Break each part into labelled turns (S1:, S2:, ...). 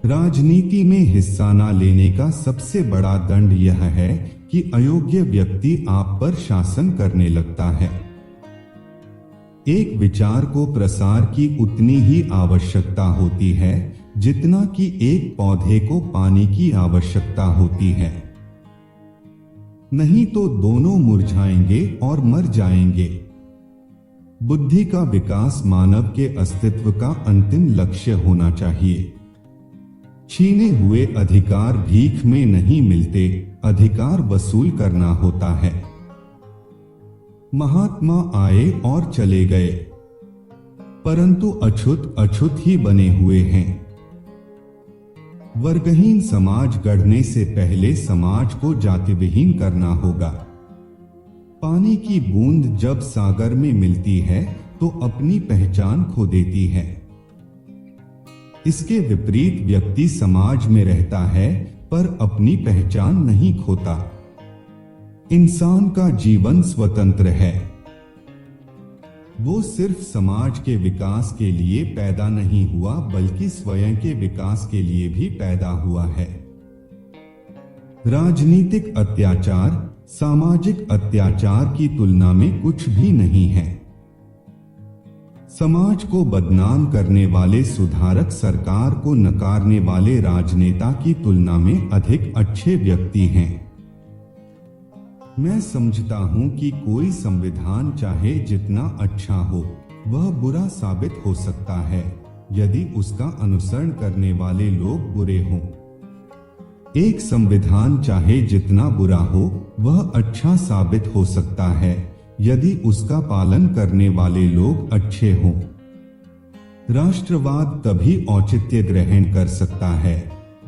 S1: राजनीति में हिस्सा न लेने का सबसे बड़ा दंड यह है कि अयोग्य व्यक्ति आप पर शासन करने लगता है। एक विचार को प्रसार की उतनी ही आवश्यकता होती है जितना कि एक पौधे को पानी की आवश्यकता होती है, नहीं तो दोनों मुरझाएंगे और मर जाएंगे। बुद्धि का विकास मानव के अस्तित्व का अंतिम लक्ष्य होना चाहिए। छीने हुए अधिकार भीख में नहीं मिलते, अधिकार वसूल करना होता है। महात्मा आए और चले गए, परंतु अछूत अछूत ही बने हुए हैं। वर्गहीन समाज गढ़ने से पहले समाज को जातिविहीन करना होगा। पानी की बूंद जब सागर में मिलती है तो अपनी पहचान खो देती है। इसके विपरीत व्यक्ति समाज में रहता है पर अपनी पहचान नहीं खोता। इंसान का जीवन स्वतंत्र है। वो सिर्फ समाज के विकास के लिए पैदा नहीं हुआ बल्कि स्वयं के विकास के लिए भी पैदा हुआ है। राजनीतिक अत्याचार सामाजिक अत्याचार की तुलना में कुछ भी नहीं है। समाज को बदनाम करने वाले सुधारक सरकार को नकारने वाले राजनेता की तुलना में अधिक अच्छे व्यक्ति हैं। मैं समझता हूं कि कोई संविधान चाहे जितना अच्छा हो, वह बुरा साबित हो सकता है यदि उसका अनुसरण करने वाले लोग बुरे हों। एक संविधान चाहे जितना बुरा हो, वह अच्छा साबित हो सकता है यदि उसका पालन करने वाले लोग अच्छे हों। राष्ट्रवाद तभी औचित्य ग्रहण कर सकता है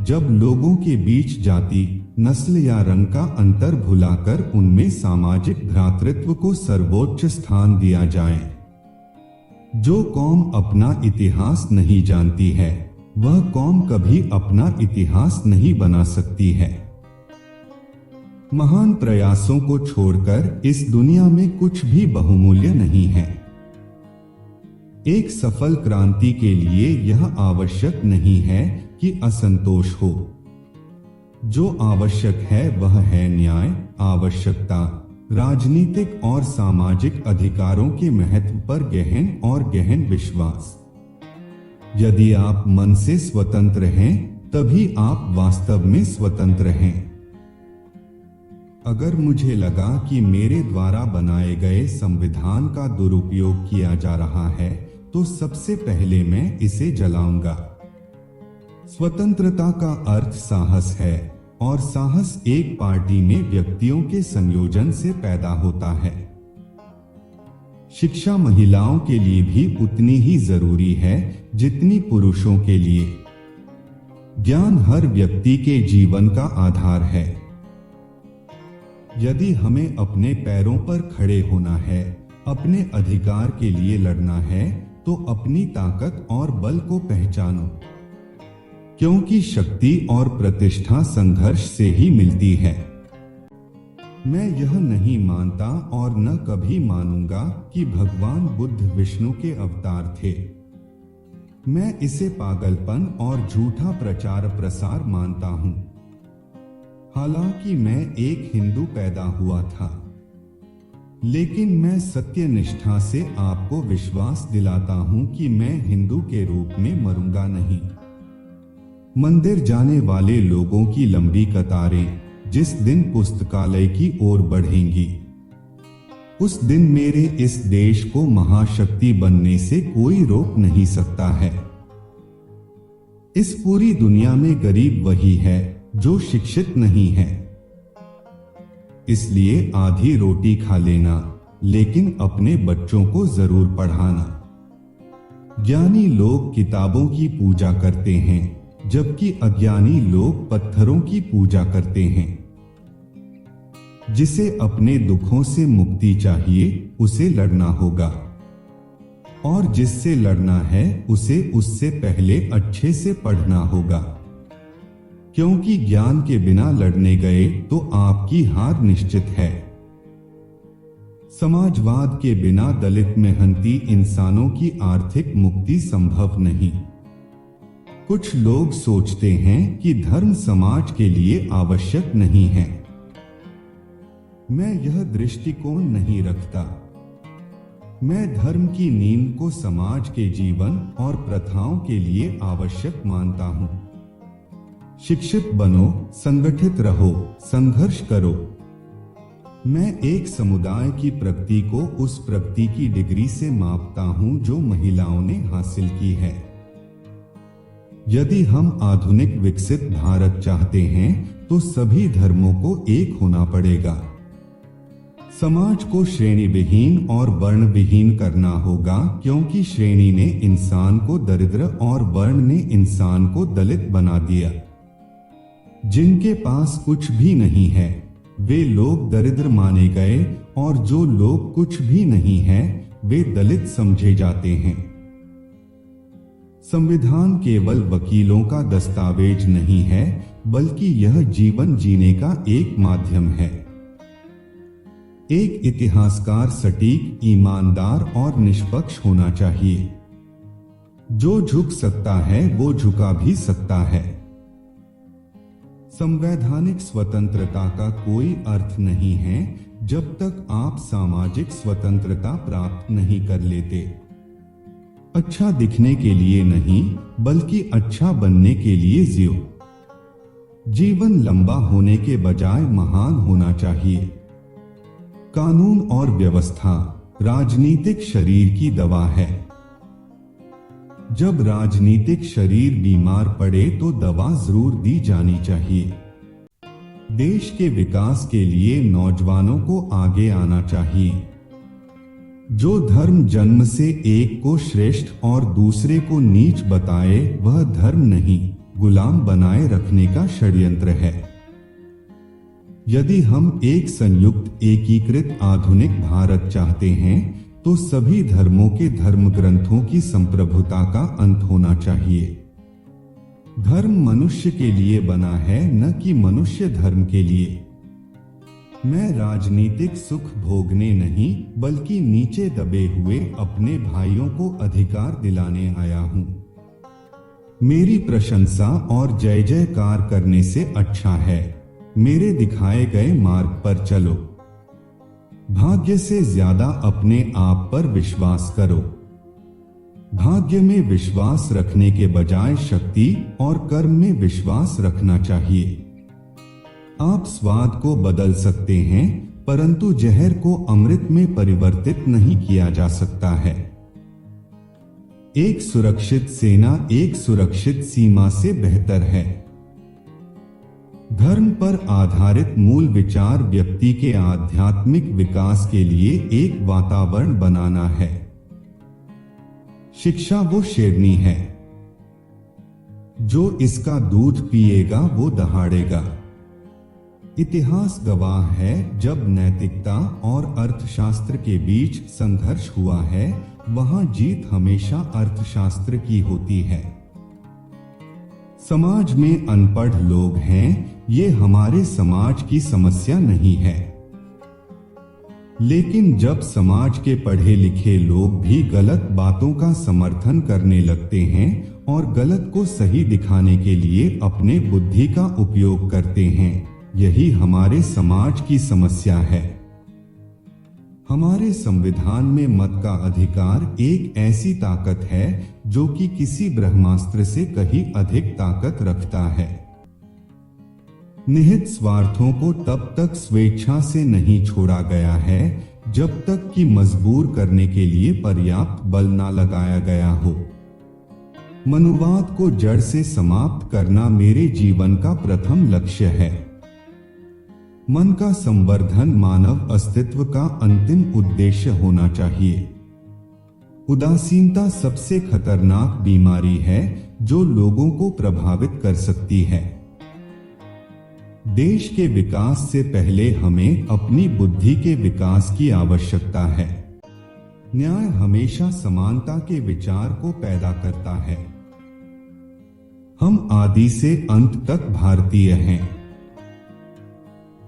S1: जब लोगों के बीच जाति, नस्ल या रंग का अंतर भुलाकर उनमें सामाजिक भ्रातृत्व को सर्वोच्च स्थान दिया जाए। जो कौम अपना इतिहास नहीं जानती है, वह कौम कभी अपना इतिहास नहीं बना सकती है। महान प्रयासों को छोड़कर इस दुनिया में कुछ भी बहुमूल्य नहीं है। एक सफल क्रांति के लिए यह आवश्यक नहीं है कि असंतोष हो। जो आवश्यक है वह है न्याय, आवश्यकता, राजनीतिक और सामाजिक अधिकारों के महत्व पर गहन और गहन विश्वास। यदि आप मन से स्वतंत्र हैं, तभी आप वास्तव में स्वतंत्र हैं। अगर मुझे लगा कि मेरे द्वारा बनाए गए संविधान का दुरुपयोग किया जा रहा है, तो सबसे पहले मैं इसे जलाऊंगा। स्वतंत्रता का अर्थ साहस है, और साहस एक पार्टी में व्यक्तियों के संयोजन से पैदा होता है। शिक्षा महिलाओं के लिए भी उतनी ही जरूरी है जितनी पुरुषों के लिए। ज्ञान हर व्यक्ति के जीवन का आधार है। यदि हमें अपने पैरों पर खड़े होना है, अपने अधिकार के लिए लड़ना है, तो अपनी ताकत और बल को पहचानो, क्योंकि शक्ति और प्रतिष्ठा संघर्ष से ही मिलती है। मैं यह नहीं मानता और न कभी मानूंगा कि भगवान बुद्ध विष्णु के अवतार थे। मैं इसे पागलपन और झूठा प्रचार प्रसार मानता हूं। हालांकि मैं एक हिंदू पैदा हुआ था, लेकिन मैं सत्यनिष्ठा से आपको विश्वास दिलाता हूं कि मैं हिंदू के रूप में मरूंगा नहीं। मंदिर जाने वाले लोगों की लंबी कतारें जिस दिन पुस्तकालय की ओर बढ़ेंगी, उस दिन मेरे इस देश को महाशक्ति बनने से कोई रोक नहीं सकता है। इस पूरी दुनिया में गरीब वही है जो शिक्षित नहीं है। इसलिए आधी रोटी खा लेना, लेकिन अपने बच्चों को जरूर पढ़ाना। ज्ञानी लोग किताबों की पूजा करते हैं, जबकि अज्ञानी लोग पत्थरों की पूजा करते हैं। जिसे अपने दुखों से मुक्ति चाहिए, उसे लड़ना होगा, और जिससे लड़ना है उसे उससे पहले अच्छे से पढ़ना होगा, क्योंकि ज्ञान के बिना लड़ने गए तो आपकी हार निश्चित है। समाजवाद के बिना दलित मेहनती इंसानों की आर्थिक मुक्ति संभव नहीं। कुछ लोग सोचते हैं कि धर्म समाज के लिए आवश्यक नहीं है। मैं यह दृष्टिकोण नहीं रखता। मैं धर्म की नींव को समाज के जीवन और प्रथाओं के लिए आवश्यक मानता हूं। शिक्षित बनो, संगठित रहो, संघर्ष करो। मैं एक समुदाय की प्रगति को उस प्रगति की डिग्री से मापता हूं जो महिलाओं ने हासिल की है। यदि हम आधुनिक विकसित भारत चाहते हैं तो सभी धर्मों को एक होना पड़ेगा। समाज को श्रेणी विहीन और वर्ण विहीन करना होगा, क्योंकि श्रेणी ने इंसान को दरिद्र और वर्ण ने इंसान को दलित बना दिया। जिनके पास कुछ भी नहीं है वे लोग दरिद्र माने गए, और जो लोग कुछ भी नहीं है वे दलित समझे जाते हैं। संविधान केवल वकीलों का दस्तावेज नहीं है, बल्कि यह जीवन जीने का एक माध्यम है। एक इतिहासकार सटीक, ईमानदार और निष्पक्ष होना चाहिए। जो झुक सकता है वो झुका भी सकता है। संवैधानिक स्वतंत्रता का कोई अर्थ नहीं है जब तक आप सामाजिक स्वतंत्रता प्राप्त नहीं कर लेते। अच्छा दिखने के लिए नहीं, बल्कि अच्छा बनने के लिए जियो। जीवन लंबा होने के बजाय महान होना चाहिए। कानून और व्यवस्था राजनीतिक शरीर की दवा है। जब राजनीतिक शरीर बीमार पड़े तो दवा जरूर दी जानी चाहिए। देश के विकास के लिए नौजवानों को आगे आना चाहिए। जो धर्म जन्म से एक को श्रेष्ठ और दूसरे को नीच बताए वह धर्म नहीं, गुलाम बनाए रखने का षड्यंत्र है। यदि हम एक संयुक्त, एकीकृत, आधुनिक भारत चाहते हैं तो सभी धर्मों के धर्म ग्रंथों की संप्रभुता का अंत होना चाहिए। धर्म मनुष्य के लिए बना है, न कि मनुष्य धर्म के लिए। मैं राजनीतिक सुख भोगने नहीं, बल्कि नीचे दबे हुए अपने भाइयों को अधिकार दिलाने आया हूं। मेरी प्रशंसा और जय जयकार करने से अच्छा है मेरे दिखाए गए मार्ग पर चलो। भाग्य से ज्यादा अपने आप पर विश्वास करो। भाग्य में विश्वास रखने के बजाय शक्ति और कर्म में विश्वास रखना चाहिए। आप स्वाद को बदल सकते हैं, परंतु जहर को अमृत में परिवर्तित नहीं किया जा सकता है। एक सुरक्षित सेना एक सुरक्षित सीमा से बेहतर है। धर्म पर आधारित मूल विचार व्यक्ति के आध्यात्मिक विकास के लिए एक वातावरण बनाना है। शिक्षा वो शेरनी है, जो इसका दूध पिएगा वो दहाड़ेगा। इतिहास गवाह है, जब नैतिकता और अर्थशास्त्र के बीच संघर्ष हुआ है वहां जीत हमेशा अर्थशास्त्र की होती है। समाज में अनपढ़ लोग हैं, ये हमारे समाज की समस्या नहीं है। लेकिन जब समाज के पढ़े लिखे लोग भी गलत बातों का समर्थन करने लगते हैं और गलत को सही दिखाने के लिए अपने बुद्धि का उपयोग करते हैं, यही हमारे समाज की समस्या है। हमारे संविधान में मत का अधिकार एक ऐसी ताकत है जो कि किसी ब्रह्मास्त्र से कहीं अधिक ताकत रखता है। निहित स्वार्थों को तब तक स्वेच्छा से नहीं छोड़ा गया है जब तक कि मजबूर करने के लिए पर्याप्त बल न लगाया गया हो। मनुवाद को जड़ से समाप्त करना मेरे जीवन का प्रथम लक्ष्य है। मन का संवर्धन मानव अस्तित्व का अंतिम उद्देश्य होना चाहिए। उदासीनता सबसे खतरनाक बीमारी है जो लोगों को प्रभावित कर सकती है। देश के विकास से पहले हमें अपनी बुद्धि के विकास की आवश्यकता है। न्याय हमेशा समानता के विचार को पैदा करता है। हम आदि से अंत तक भारतीय हैं।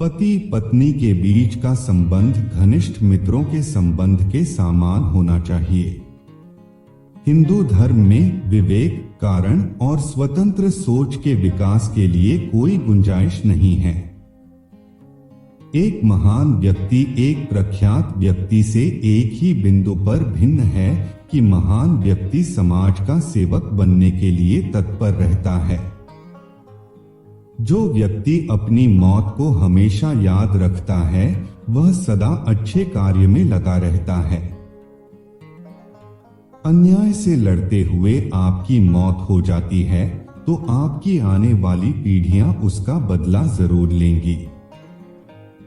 S1: पति पत्नी के बीच का संबंध घनिष्ठ मित्रों के संबंध के समान होना चाहिए। हिंदू धर्म में विवेक, कारण और स्वतंत्र सोच के विकास के लिए कोई गुंजाइश नहीं है। एक महान व्यक्ति एक प्रख्यात व्यक्ति से एक ही बिंदु पर भिन्न है कि महान व्यक्ति समाज का सेवक बनने के लिए तत्पर रहता है। जो व्यक्ति अपनी मौत को हमेशा याद रखता है वह सदा अच्छे कार्य में लगा रहता है। अन्याय से लड़ते हुए आपकी मौत हो जाती है तो आपकी आने वाली पीढ़ियां उसका बदला जरूर लेंगी,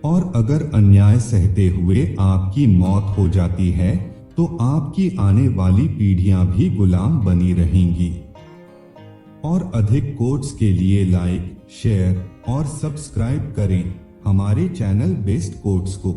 S1: और अगर अन्याय सहते हुए आपकी मौत हो जाती है तो आपकी आने वाली पीढ़ियां भी गुलाम बनी रहेंगी। और अधिक कोट्स के लिए लाइक, शेयर और सब्सक्राइब करें हमारे चैनल बेस्ट कोट्स को।